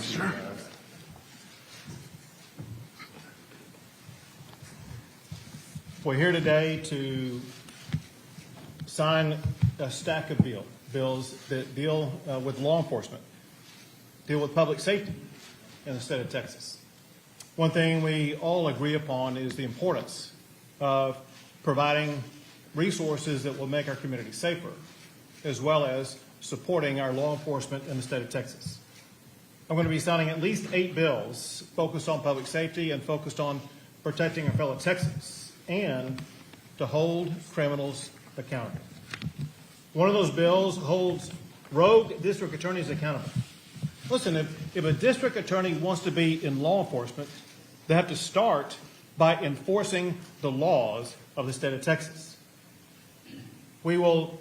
Sure. We're here today to sign a stack of bills that deal with law enforcement, deal with public safety in the state of Texas. One thing we all agree upon is the importance of providing resources that will make our community safer, as well as supporting our law enforcement in the state of Texas. I'm going to be signing at least 8 bills focused on public safety and focused on protecting our fellow Texans and to hold criminals accountable. One of those bills holds rogue district attorneys accountable. Listen, if a district attorney wants to be in law enforcement, they have to start by enforcing the laws of the state of Texas. We will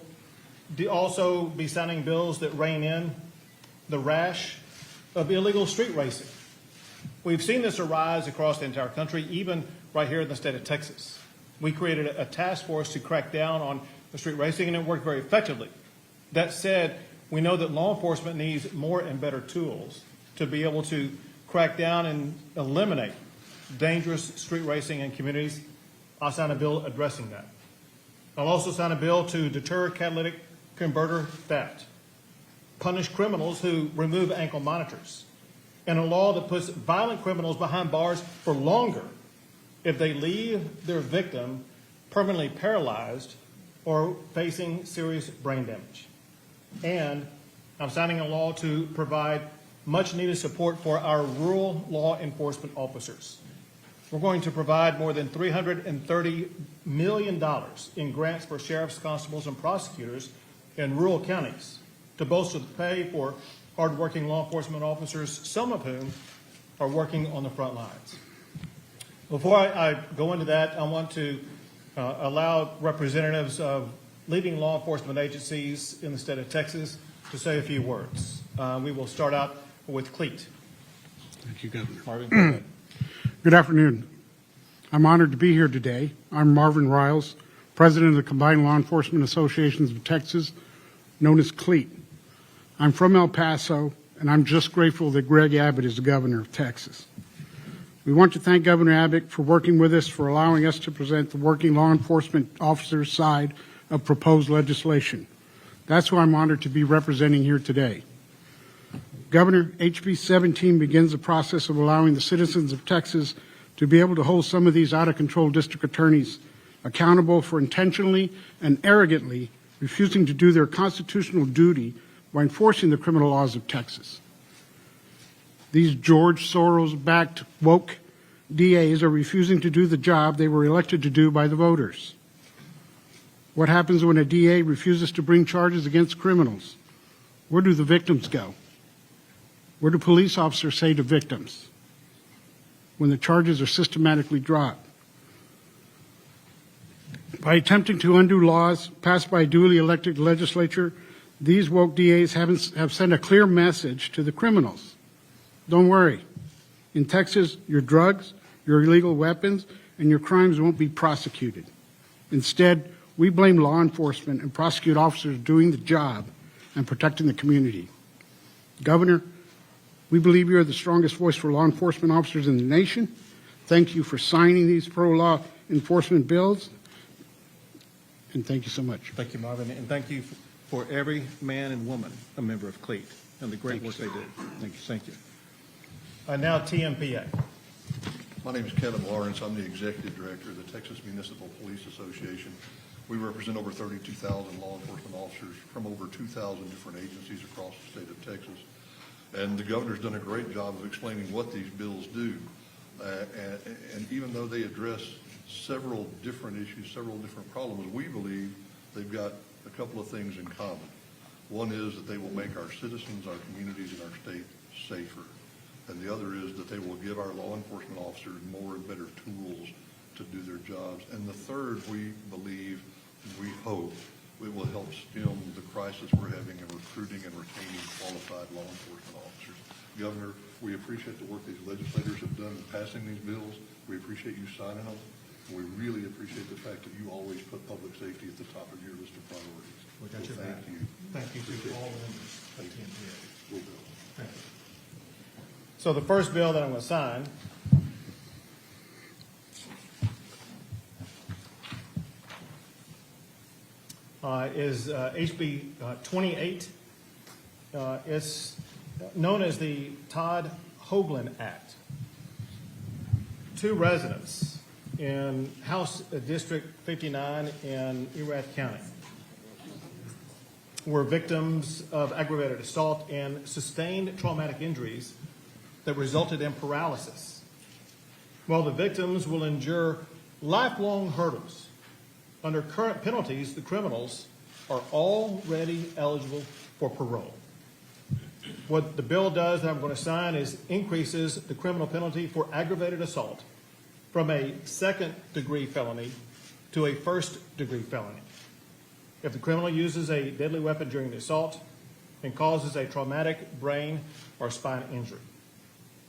also be signing bills that rein in the rash of illegal street racing. We've seen this arise across the entire country, even right here in the state of Texas. We created a task force to crack down on the street racing, and it worked very effectively. That said, we know that law enforcement needs more and better tools to be able to crack down and eliminate dangerous street racing in communities. I'll sign a bill addressing that. I'll also sign a bill to deter catalytic converter theft, punish criminals who remove ankle monitors, and a law that puts violent criminals behind bars for longer if they leave their victim permanently paralyzed or facing serious brain damage. And I'm signing a law to provide much needed support for our rural law enforcement officers. We're going to provide more than $330 million in grants for sheriff's constables and prosecutors in rural counties to bolster the pay for hardworking law enforcement officers, some of whom are working on the front lines. Before I go into that, I want to allow representatives of leading law enforcement agencies in the state of Texas to say a few words. We will start out with Cleet. Thank you, Governor. Marvin, go ahead. Good afternoon. I'm honored to be here today. I'm Marvin Riles, President of the Combined Law Enforcement Associations of Texas, known as CLEAT. I'm from El Paso, and I'm just grateful that Greg Abbott is the governor of Texas. We want to thank Governor Abbott for working with us, for allowing us to present the working law enforcement officers' side of proposed legislation. That's who I'm honored to be representing here today. Governor, HB 17 begins the process of allowing the citizens of Texas to be able to hold some of these out-of-control district attorneys accountable for intentionally and arrogantly refusing to do their constitutional duty by enforcing the criminal laws of Texas. These George Soros-backed woke DAs are refusing to do the job they were elected to do by the voters. What happens when a DA refuses to bring charges against criminals? Where do the victims go? Where do police officers say to victims when the charges are systematically dropped? By attempting to undo laws passed by a duly elected legislature, these woke DAs have sent a clear message to the criminals. Don't worry. In Texas, your drugs, your illegal weapons, and your crimes won't be prosecuted. Instead, we blame law enforcement and prosecute officers doing the job and protecting the community. Governor, we believe you are the strongest voice for law enforcement officers in the nation. Thank you for signing these pro-law enforcement bills, and thank you so much. Thank you, Marvin, and thank you for every man and woman a member of CLEAT and the great work they do. Thank you. Thank you. Now TMPA. My name is Kevin Lawrence. I'm the Executive Director of the Texas Municipal Police Association. We represent over 32,000 law enforcement officers from over 2,000 different agencies across the state of Texas. And the governor's done a great job of explaining what these bills do. And even though they address several different issues, several different problems, we believe they've got a couple of things in common. One is that they will make our citizens, our communities, and our state safer. And the other is that they will give our law enforcement officers more and better tools to do their jobs. And the third, we believe, we hope, it will help stem the crisis we're having in recruiting and retaining qualified law enforcement officers. Governor, we appreciate the work these legislators have done in passing these bills. We appreciate you signing them. And we really appreciate the fact that you always put public safety at the top of your list of priorities. We got your back. Thank you. Thank you to all members of TMPA. We'll go. Thank you. So the first bill that I'm going to sign is HB 28. It's known as the Todd Hoagland Act. Two residents in House District 59 in Erath County were victims of aggravated assault and sustained traumatic injuries that resulted in paralysis. While the victims will endure lifelong hurdles, under current penalties, the criminals are already eligible for parole. What the bill does that I'm going to sign is increases the criminal penalty for aggravated assault from a second-degree felony to a first-degree felony if the criminal uses a deadly weapon during the assault and causes a traumatic brain or spine injury.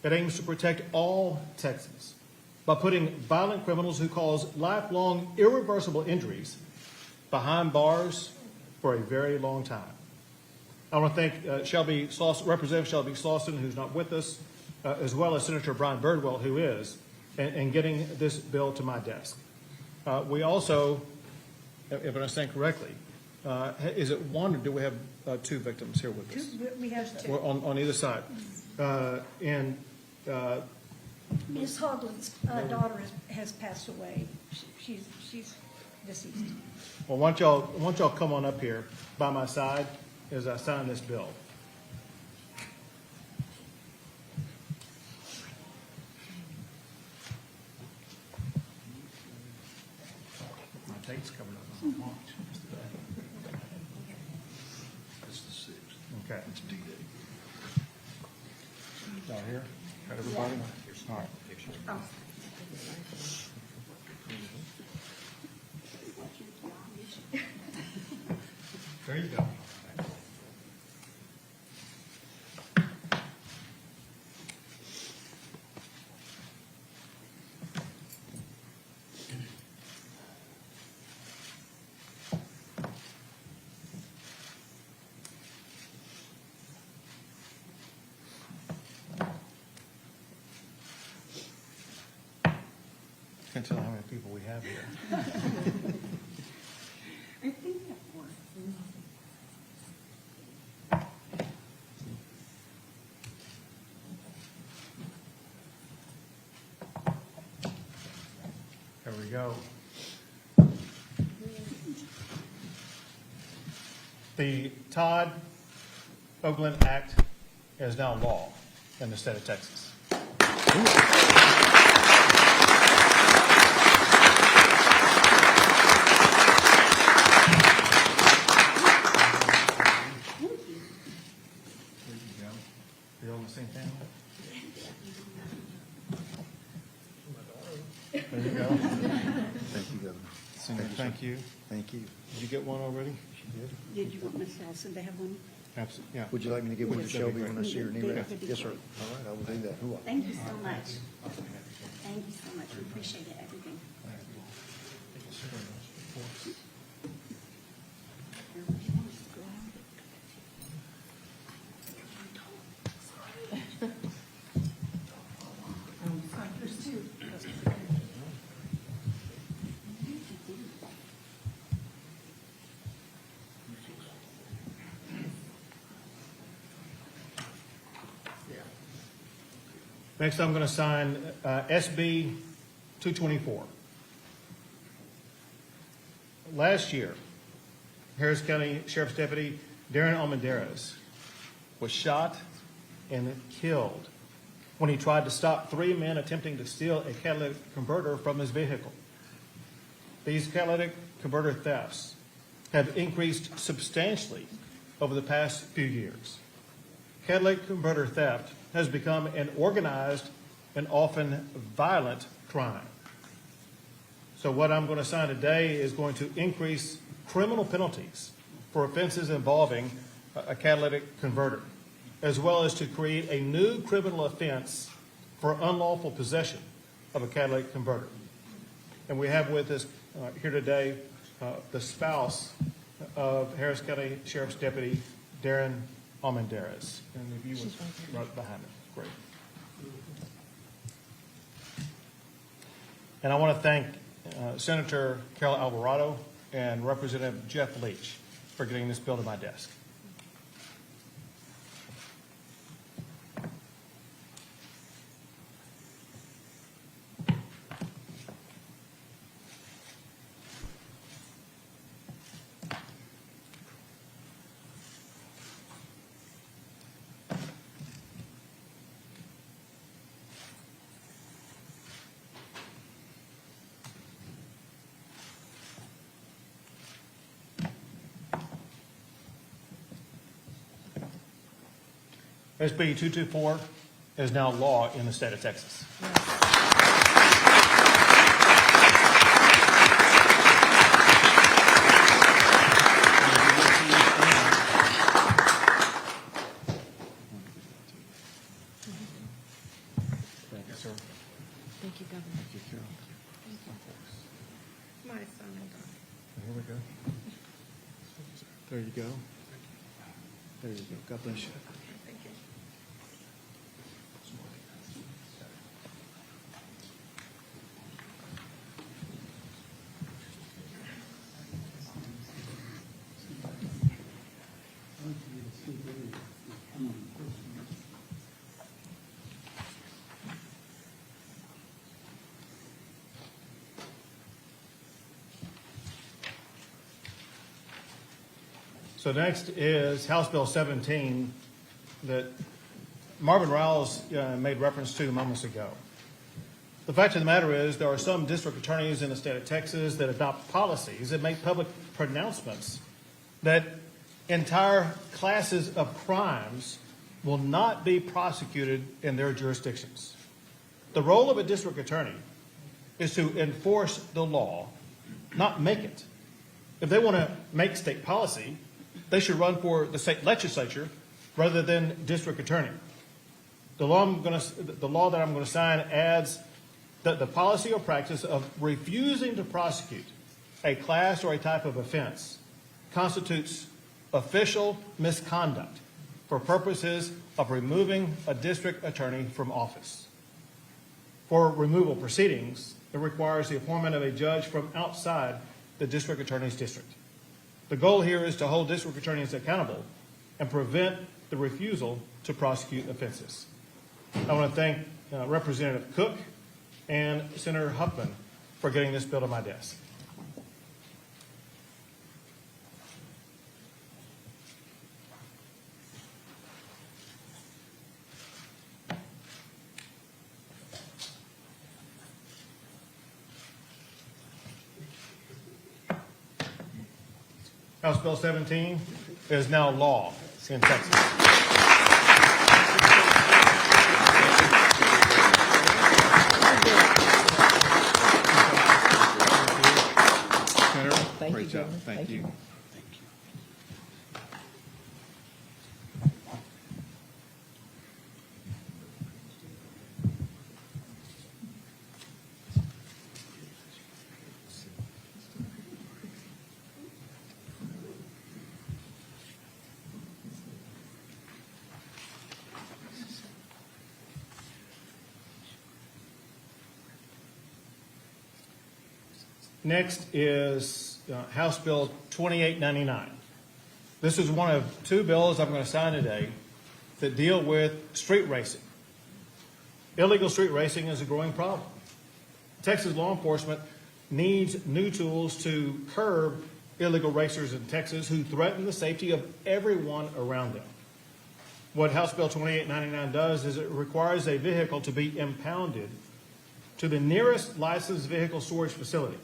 It aims to protect all Texans by putting violent criminals who cause lifelong irreversible injuries behind bars for a very long time. I want to thank Representative Shelby Slauson, who's not with us, as well as Senator Brian Birdwell, who is, in getting this bill to my desk. We also, if I understand correctly, is it one or do we have two victims here with us? We have two. We're on either side. Ms. Hoagland's daughter has passed away. She's deceased. Well, why don't y'all come on up here by my side as I sign this bill. My tape's covered up on my watch. It's the 6th. Okay. It's D-Day. Y'all here? Got everybody? All right. Oh. There you go. Can't tell how many people we have here. I think that works. There we go. The Todd Hoagland Act is now law in the state of Texas. You all in the same family? There you go. Thank you, Governor. Senator, thank you. Thank you. Did you get one already? She did. Did you want Ms. Allison to have one? Absolutely, yeah. Would you like me to give one to That'd be Shelby great. when I see her in email? That'd be Yes, sir. great. All right, I will do that. Who? Thank you so much. Thank you so much. We appreciate it, everything. There's two. Next, I'm going to sign SB 224. Last year, Harris County Sheriff's Deputy Darren Almendarez was shot and killed when he tried to stop three men attempting to steal a catalytic converter from his vehicle. These catalytic converter thefts have increased substantially over the past few years. Catalytic converter theft has become an organized and often violent crime. So what I'm going to sign today is going to increase criminal penalties for offenses involving a catalytic converter, as well as to create a new criminal offense for unlawful possession of a catalytic converter. And we have with us here today the spouse of Harris County Sheriff's Deputy Darren Almendarez. And if you would right behind me. Great. And I want to thank Senator Carol Alvarado and Representative Jeff Leach for getting this bill to my desk. SB 224 is now law in the state of Texas. Thank you, sir. Thank you, Governor. Thank you, Carol. My son and daughter. Here we go. There you go. There you go. God bless you. Thank you. So next is House Bill 17 that Marvin Riles made reference to moments ago. The fact of the matter is there are some district attorneys in the state of Texas that adopt policies that make public pronouncements that entire classes of crimes will not be prosecuted in their jurisdictions. The role of a district attorney is to enforce the law, not make it. If they want to make state policy, they should run for the state legislature rather than district attorney. The law that I'm going to sign adds that the policy or practice of refusing to prosecute a class or a type of offense constitutes official misconduct for purposes of removing a district attorney from office. For removal proceedings, it requires the appointment of a judge from outside the district attorney's district. The goal here is to hold district attorneys accountable and prevent the refusal to prosecute offenses. I want to thank Representative Cook and Senator Huffman for getting this bill to my desk. House Bill 17 is now law in Texas. Thank Great you, job. Governor. Thank you. Next is House Bill 2899. This is one of two bills I'm going to sign today that deal with street racing. Illegal street racing is a growing problem. Texas law enforcement needs new tools to curb illegal racers in Texas who threaten the safety of everyone around them. What House Bill 2899 does is it requires a vehicle to be impounded to the nearest licensed vehicle storage facility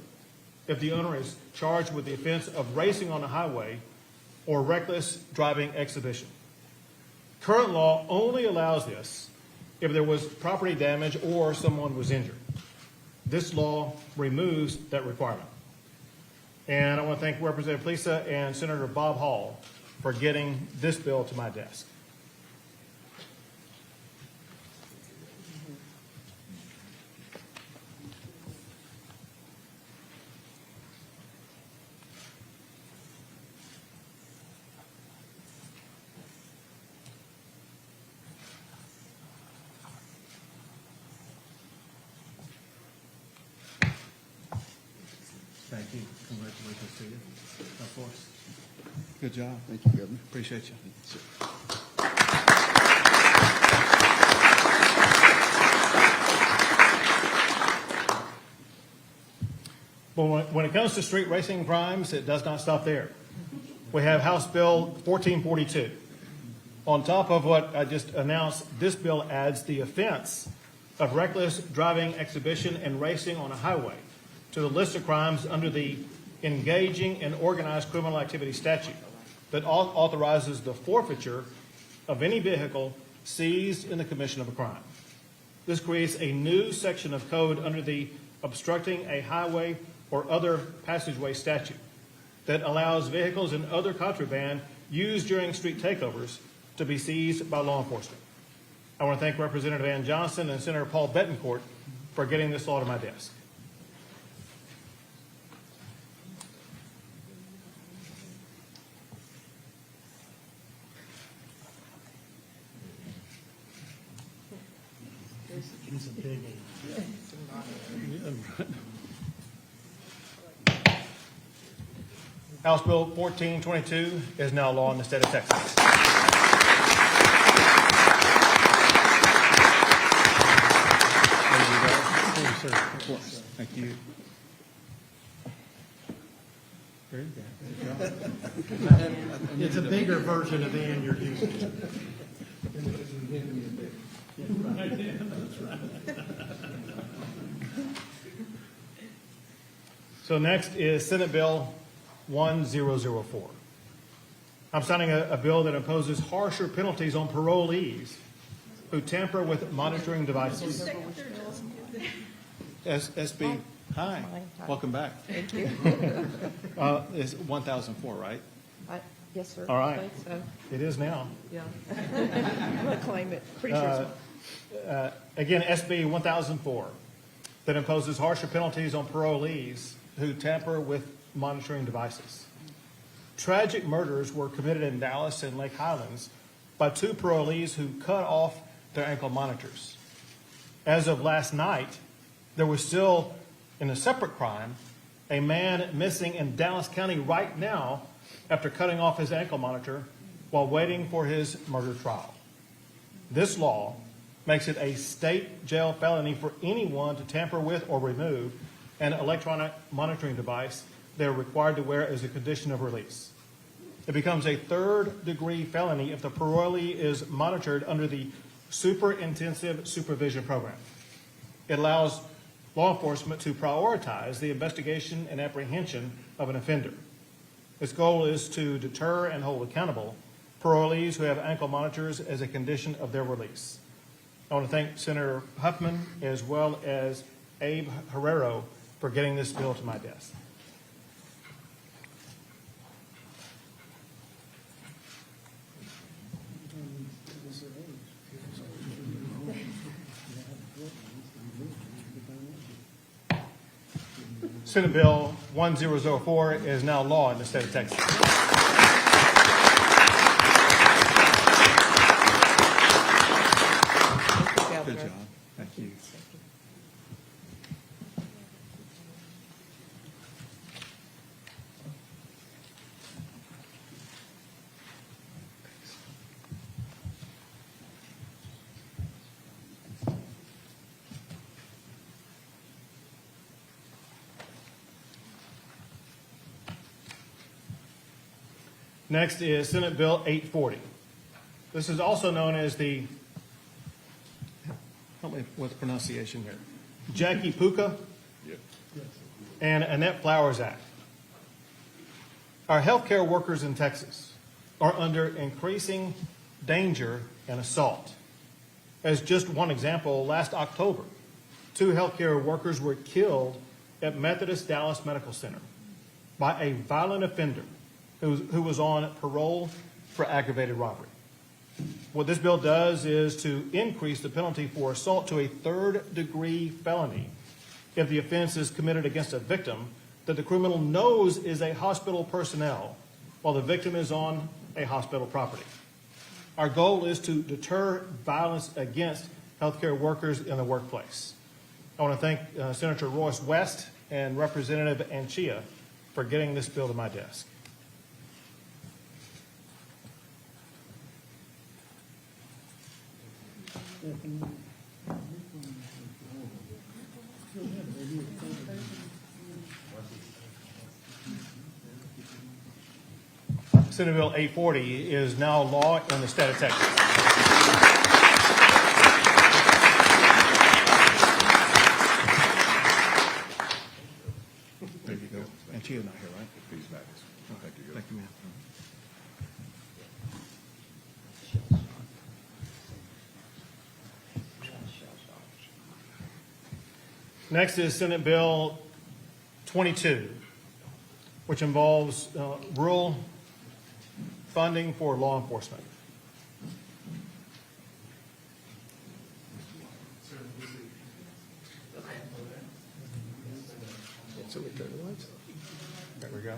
if the owner is charged with the offense of racing on the highway or reckless driving exhibition. Current law only allows this if there was property damage or someone was injured. This law removes that requirement. And I want to thank Representative Lisa and Senator Bob Hall for getting this bill to my desk. Thank you. Congratulations to you. Of course. Good job. Thank you, Governor. Appreciate you. Well, when it comes to street racing crimes, it does not stop there. We have House Bill 1442. On top of what I just announced, this bill adds the offense of reckless driving exhibition and racing on a highway to the list of crimes under the engaging in organized criminal activity statute that authorizes the forfeiture of any vehicle seized in the commission of a crime. This creates a new section of code under the obstructing a highway or other passageway statute that allows vehicles and other contraband used during street takeovers to be seized by law enforcement. I want to thank Representative Ann Johnson and Senator Paul Bettencourt for getting this law to my desk. He's a big House Bill 1422 is now law in the state of Texas. Thank you. Very good. It's a bigger version of Ann you're using. So next is Senate Bill 1004. I'm signing a bill that imposes harsher penalties on parolees who tamper with monitoring devices. SB, hi, welcome back. Thank you. It's 1004, right? Yes, sir. All right. I think so, It is now. yeah. I'm going to claim it. Pretty sure it's Again, SB 1004, that imposes harsher penalties on parolees who tamper with monitoring devices. Tragic murders were committed in Dallas and Lake Highlands by two parolees who cut off their ankle monitors. As of last night, there was still, in a separate crime, a man missing in Dallas County right now after cutting off his ankle monitor while waiting for his murder trial. This law makes it a state jail felony for anyone to tamper with or remove an electronic monitoring device they are required to wear as a condition of release. It becomes a third-degree felony if the parolee is monitored under the super intensive supervision program. It allows law enforcement to prioritize the investigation and apprehension of an offender. Its goal is to deter and hold accountable parolees who have ankle monitors as a condition of their release. I want to thank Senator Huffman as well as Abe Herrero for getting this bill to my desk. Senate Bill 1004 is now law in the state of Texas. Good job. Thank you. Next is Senate Bill 840. This is also known as the, help me with the pronunciation here, Jackie Puka and Annette Flowers Act. Our healthcare workers in Texas are under increasing danger and assault. As just one example, last October, 2 healthcare workers were killed at Methodist Dallas Medical Center by a violent offender who was on parole for aggravated robbery. What this bill does is to increase the penalty for assault to a third-degree felony if the offense is committed against a victim that the criminal knows is a hospital personnel while the victim is on a hospital property. Our goal is to deter violence against healthcare workers in the workplace. I want to thank Senator Royce West and Representative Anchia for getting this bill to my desk. Senate Bill 840 is now law in the state of Texas. There you go. And Tia's not here, right? He's back. Thank you. Thank you, ma'am. Next is Senate Bill 22, which involves rural funding for law enforcement. There we go.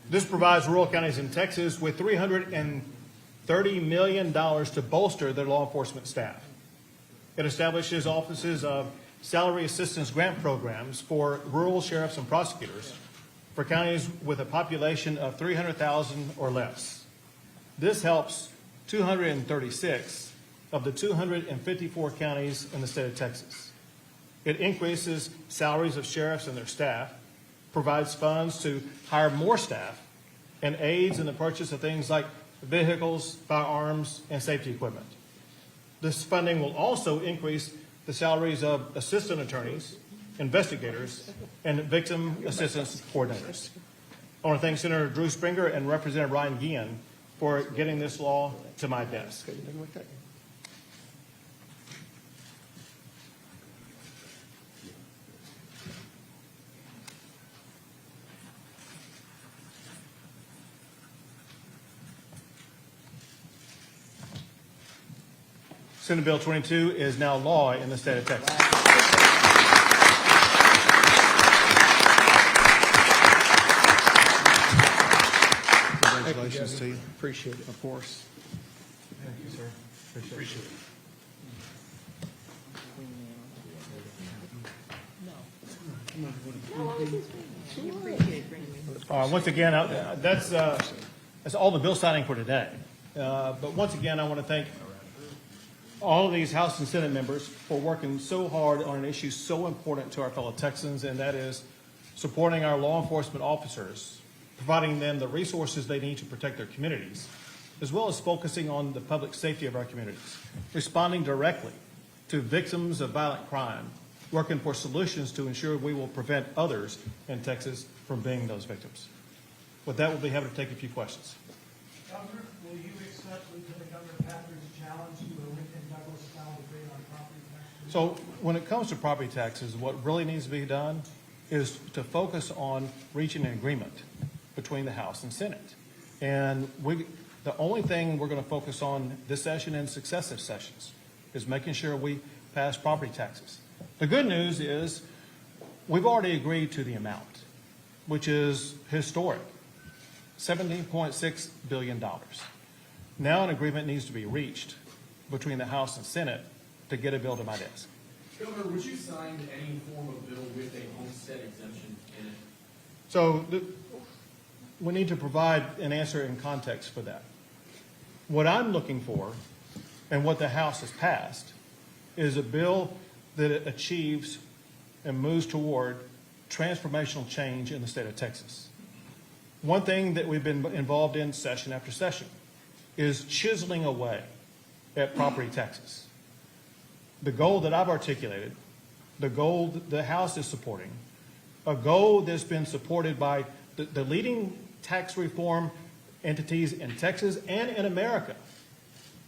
This provides rural counties in Texas with $330 million to bolster their law enforcement staff. It establishes offices of salary assistance grant programs for rural sheriffs and prosecutors for counties with a population of 300,000 or less. This helps 236 of the 254 counties in the state of Texas. It increases salaries of sheriffs and their staff, provides funds to hire more staff, and aids in the purchase of things like vehicles, firearms, and safety equipment. This funding will also increase the salaries of assistant attorneys, investigators, and victim assistance coordinators. I want to thank Senator Drew Springer and Representative Rein Guillen for getting this law to my desk. Senate Bill 22 is now law in the state of Texas. Congratulations to you. Appreciate it. Of course. Thank you, sir. Appreciate it. Once again, that's all the bill signing for today. But once again, I want to thank all of these House and Senate members for working so hard on an issue so important to our fellow Texans, and that is supporting our law enforcement officers, providing them the resources they need to protect their communities, as well as focusing on the public safety of our communities, responding directly to victims of violent crime, working for solutions to ensure we will prevent others in Texas from being those victims. With that, we'll be happy to take a few questions. Governor, will you accept Lieutenant Governor Patrick's challenge to a Lincoln Douglas style debate on property taxes? So when it comes to property taxes, what really needs to be done is to focus on reaching an agreement between the House and Senate. And the only thing we're going to focus on this session and successive sessions is making sure we pass property taxes. The good news is we've already agreed to the amount, which is historic, $17.6 billion. Now an agreement needs to be reached between the House and Senate to get a bill to my desk. Governor, would you sign any form of bill with a homestead exemption in it? So we need to provide an answer in context for that. What I'm looking for, and what the House has passed, is a bill that achieves and moves toward transformational change in the state of Texas. One thing that we've been involved in session after session is chiseling away at property taxes. The goal that I've articulated, the goal that the House is supporting, a goal that's been supported by the leading tax reform entities in Texas and in America,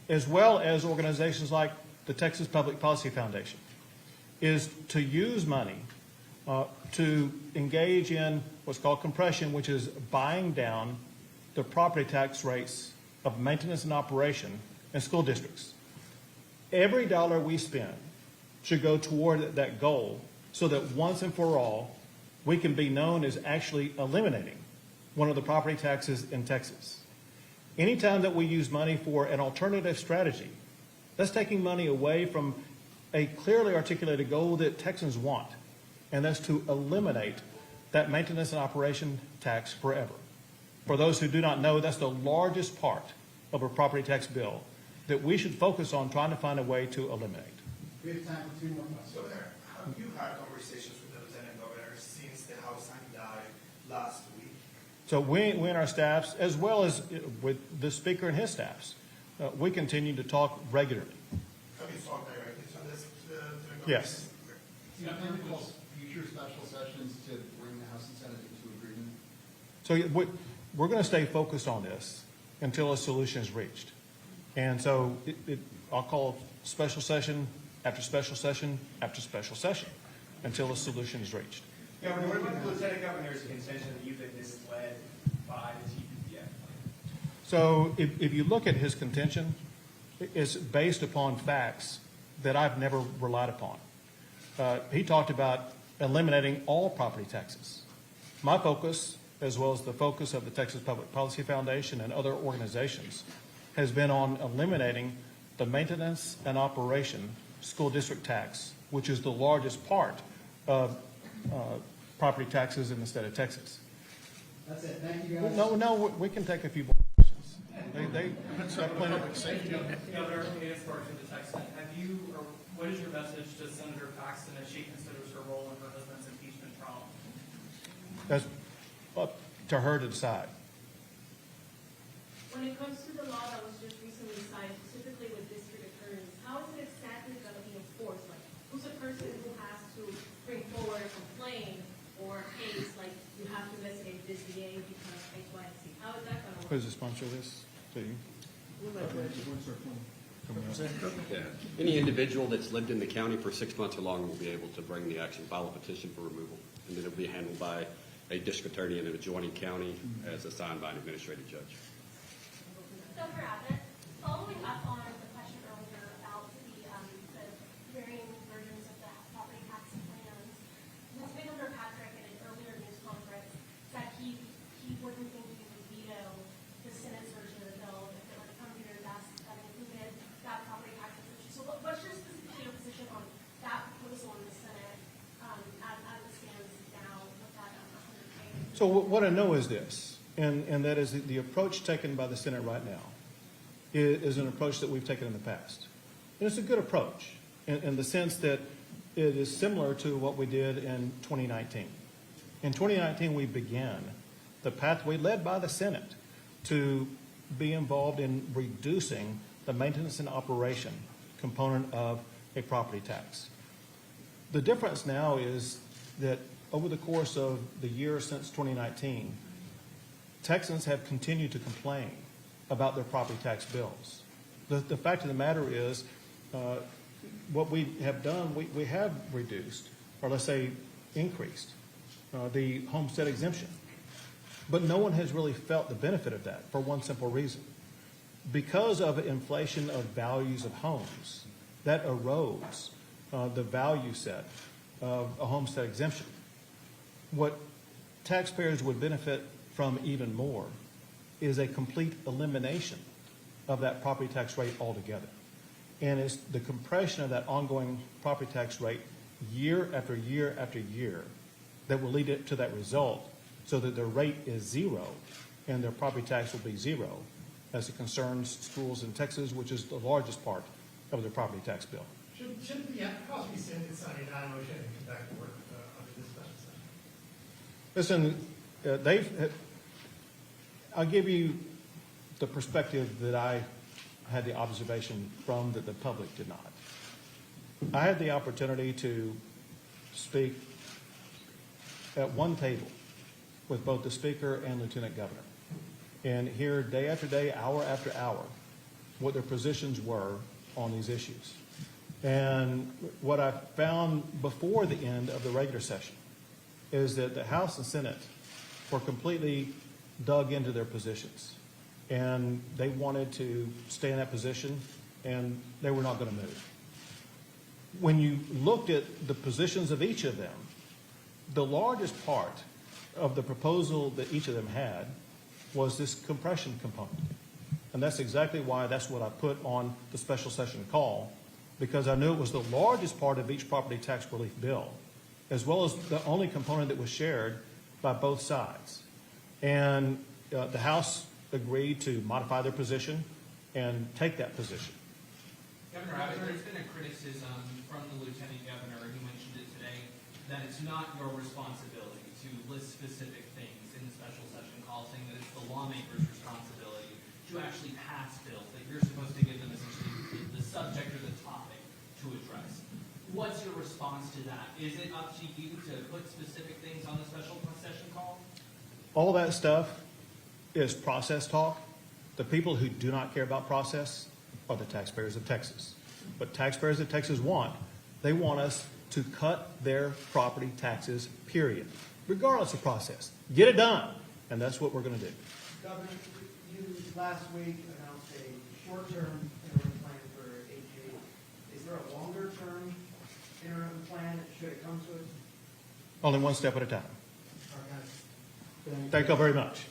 as well as organizations like the Texas Public Policy Foundation, is to use money to engage in what's called compression, which is buying down the property tax rates of maintenance and operation in school districts. Every dollar we spend should go toward that goal so that once and for all, we can be known as actually eliminating one of the property taxes in Texas. Anytime that we use money for an alternative strategy, that's taking money away from a clearly articulated goal that Texans want, and that's to eliminate that maintenance and operation tax forever. For those who do not know, that's the largest part of a property tax bill that we should focus on trying to find a way to eliminate. We have time for two more questions. Governor, have you had conversations with the Lieutenant Governor since the House died last week? So we and our staffs, as well as with the Speaker and his staffs, we continue to talk regularly. Have you talked directly to the Governor? Yes. Do you plan to call future special sessions to bring the House and Senate into agreement? So we're going to stay focused on this until a solution is reached. And so I'll call special session after special session after special session until a solution is reached. Governor, what about the Lieutenant Governor's contention that you've been misled by the TPPF plan? So if you look at his contention, it's based upon facts that I've never relied upon. He talked about eliminating all property taxes. My focus, as well as the focus of the Texas Public Policy Foundation and other organizations, has been on eliminating the maintenance and operation school district tax, which is the largest part of property taxes in the state of Texas. That's it. Thank you, guys. No, we can take a few more questions. They have plenty of Governor, let me ask for the Texan. Have you, or what is your message to Senator Paxton as she considers her role in her husband's impeachment trial? That's up to her to decide. When it comes to the law that was just recently signed, specifically with district attorneys, how is it exactly going to be enforced? Like, who's the person who has to bring forward a complaint or a case, like, you have to investigate this DA because X, Y, and Z? How is that going to work? Who's the sponsor of this? To you? Yeah. Any individual that's lived in the county for 6 months or longer will be able to bring the action, file a petition for removal, and then it'll be handled by a district attorney in an adjoining county as assigned by an administrative judge. Dr. Abbott, following up on the question earlier about the varying versions of the property tax plans, Governor Patrick at an earlier news conference said he wouldn't think he would veto the Senate's version of the bill if it were to come to your desk that included that property tax exemption. So what's your specific position on that proposal in the Senate as it stands now with that 100K? So what I know is this, and that is the approach taken by the Senate right now is an approach that we've taken in the past. And it's a good approach in the sense that it is similar to what we did in 2019. In 2019, we began the pathway led by the Senate to be involved in reducing the maintenance and operation component of a property tax. The difference now is that over the course of the year since 2019, Texans have continued to complain about their property tax bills. The fact of the matter is, what we have done, we have reduced, or let's say increased, the homestead exemption. But no one has really felt the benefit of that for one simple reason. Because of inflation of values of homes, that erodes the value set of a homestead exemption. What taxpayers would benefit from even more is a complete elimination of that property tax rate altogether. And it's the compression of that ongoing property tax rate year after year after year that will lead it to that result, so that their rate is zero and their property tax will be zero as it concerns schools in Texas, which is the largest part of their property tax bill. Shouldn't the cost be sent to Sunny Dino motion and come back to work under this special session? Listen, I'll give you the perspective that I had the observation from that the public did not. I had the opportunity to speak at one table with both the Speaker and Lieutenant Governor and hear day after day, hour after hour, what their positions were on these issues. And what I found before the end of the regular session is that the House and Senate were completely dug into their positions. And they wanted to stay in that position, and they were not going to move. When you looked at the positions of each of them, the largest part of the proposal that each of them had was this compression component. And that's exactly why that's what I put on the special session call, because I knew it was the largest part of each property tax relief bill, as well as the only component that was shared by both sides. And the House agreed to modify their position and take that position. Governor Abbott, there's been a criticism from the Lieutenant Governor, who mentioned it today, that it's not your responsibility to list specific things in the special session call, saying that it's the lawmaker's responsibility to actually pass bills, that you're supposed to give them essentially the subject or the topic to address. What's your response to that? Is it up to you to put specific things on the special session call? All that stuff is process talk. The people who do not care about process are the taxpayers of Texas. What taxpayers of Texas want, they want us to cut their property taxes, period, regardless of process. Get it done, and that's what we're going to do. Governor, you last week announced a short-term interim plan for HG. Is there a longer-term interim plan, should it come to us? Only one step at a time. Our guys, Thank you very much.